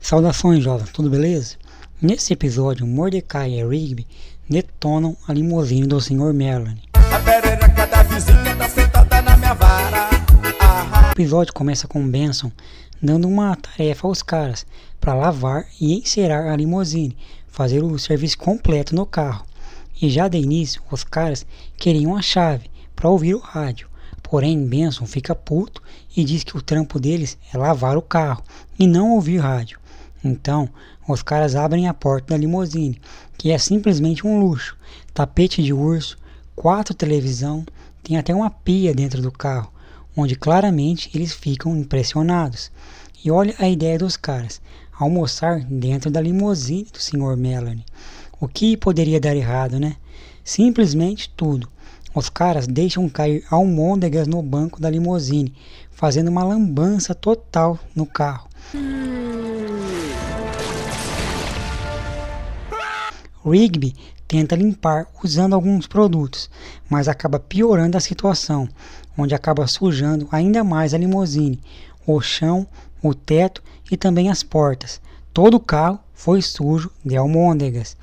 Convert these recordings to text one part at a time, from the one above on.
Saudações, jovens, tudo beleza? Nesse episódio, Mordecai e Rigby detonam a limusine do Sr. Melanie. A perereca da vizinha tá sentada na minha vara. O episódio começa com Benson dando uma tarefa aos caras para lavar e encerar a limusine, fazer o serviço completo no carro. E já de início, os caras queriam a chave para ouvir o rádio. Porém, Benson fica puto e diz que o trampo deles é lavar o carro e não ouvir rádio. Então, os caras abrem a porta da limusine, que é simplesmente um luxo. Tapete de urso, 4 televisão, tem até uma pia dentro do carro, onde claramente eles ficam impressionados. E olha a ideia dos caras, almoçar dentro da limusine do Sr. Melanie. O que poderia dar errado, né? Simplesmente tudo. Os caras deixam cair almôndegas no banco da limusine, fazendo uma lambança total no carro. Rigby tenta limpar usando alguns produtos, mas acaba piorando a situação, onde acaba sujando ainda mais a limusine, o chão, o teto e também as portas. Todo o carro foi sujo de almôndegas,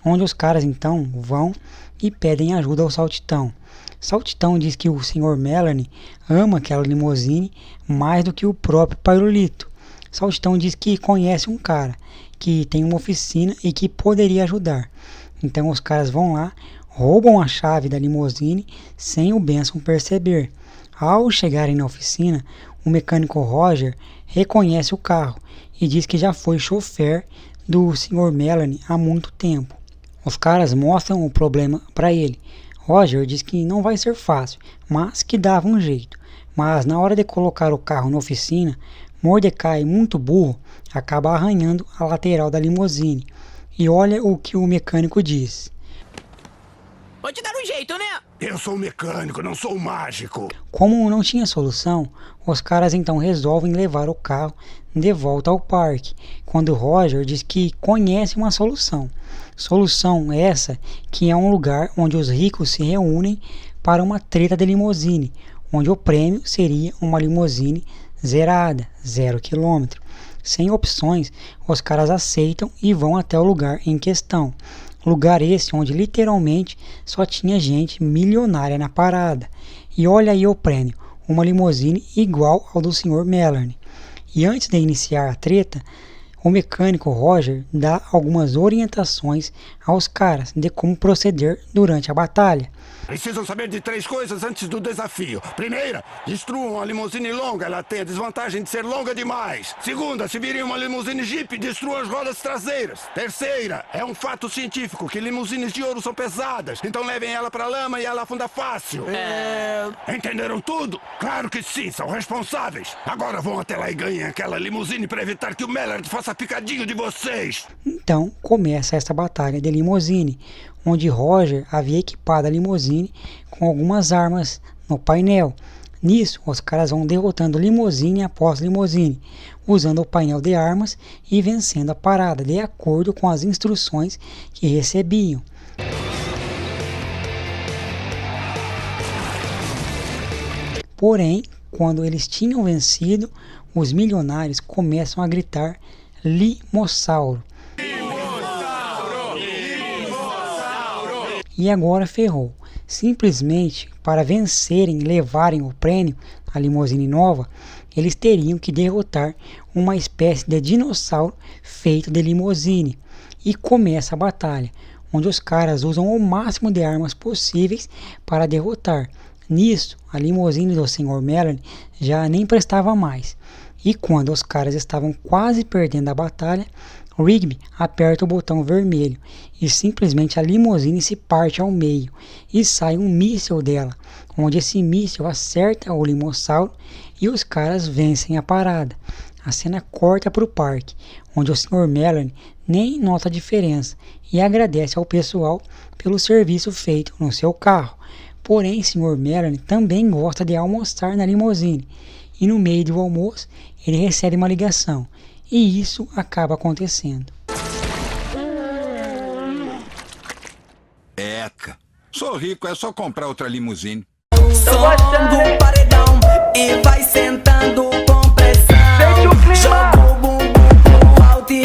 onde os caras então vão e pedem ajuda ao Saltitão. Saltitão diz que o Sr. Melanie ama aquela limusine mais do que o próprio Pirulito. Saltitão diz que conhece um cara que tem uma oficina e que poderia ajudar. Então os caras vão lá, roubam a chave da limusine sem o Benson perceber. Ao chegarem na oficina, o mecânico Roger reconhece o carro e diz que já foi chofer do Sr. Melanie há muito tempo. Os caras mostram o problema para ele. Roger diz que não vai ser fácil, mas que dava um jeito. Mas na hora de colocar o carro na oficina, Mordecai, muito burro, acaba arranhando a lateral da limusine. E olha o que o mecânico diz. Vou te dar um jeito, né? Eu sou um mecânico, não sou um mágico. Como não tinha solução, os caras então resolvem levar o carro de volta ao parque, quando Roger diz que conhece uma solução. Solução essa que é um lugar onde os ricos se reúnem para uma treta de limusine, onde o prêmio seria uma limusine zerada, 0 km. Sem opções, os caras aceitam e vão até o lugar em questão. Lugar esse onde literalmente só tinha gente milionária na parada. E olha aí o prêmio, uma limusine igual ao do Sr. Melanie. E antes de iniciar a treta, o mecânico Roger dá algumas orientações aos caras de como proceder durante a batalha. Precisam saber de 3 coisas antes do desafio. Primeira, destruam a limusine longa, ela tem a desvantagem de ser longa demais. Segunda, se virem uma limusine Jeep, destruam as rodas traseiras. Terceira, é um fato científico que limusines de ouro são pesadas, então levem ela pra lama e ela afunda fácil. Entenderam tudo? Claro que sim, são responsáveis. Agora vão até lá e ganhem aquela limusine para evitar que o Mellard faça picadinho de vocês. Então começa essa batalha de limusine, onde Roger havia equipado a limusine com algumas armas no painel. Nisso, os caras vão derrotando limusine após limusine, usando o painel de armas e vencendo a parada de acordo com as instruções que recebiam. Porém, quando eles tinham vencido, os milionários começam a gritar Limossauro. E agora ferrou. Simplesmente para vencerem e levarem o prêmio, a limusine nova, eles teriam que derrotar uma espécie de dinossauro feito de limusine. E começa a batalha, onde os caras usam o máximo de armas possíveis para derrotar. Nisso, a limusine do Sr. Melanie já nem prestava mais. E quando os caras estavam quase perdendo a batalha, Rigby aperta o botão vermelho e simplesmente a limusine se parte ao meio e sai um míssil dela, onde esse míssil acerta o Limossauro e os caras vencem a parada. A cena corta para o parque, onde o Sr. Melanie nem nota a diferença e agradece ao pessoal pelo serviço feito no seu carro. Porém, Sr. Melanie também gosta de almoçar na limusine e no meio do almoço ele recebe uma ligação. E isso acaba acontecendo. Eca, sou rico, é só comprar outra limusine. Som do paredão e vai sentando com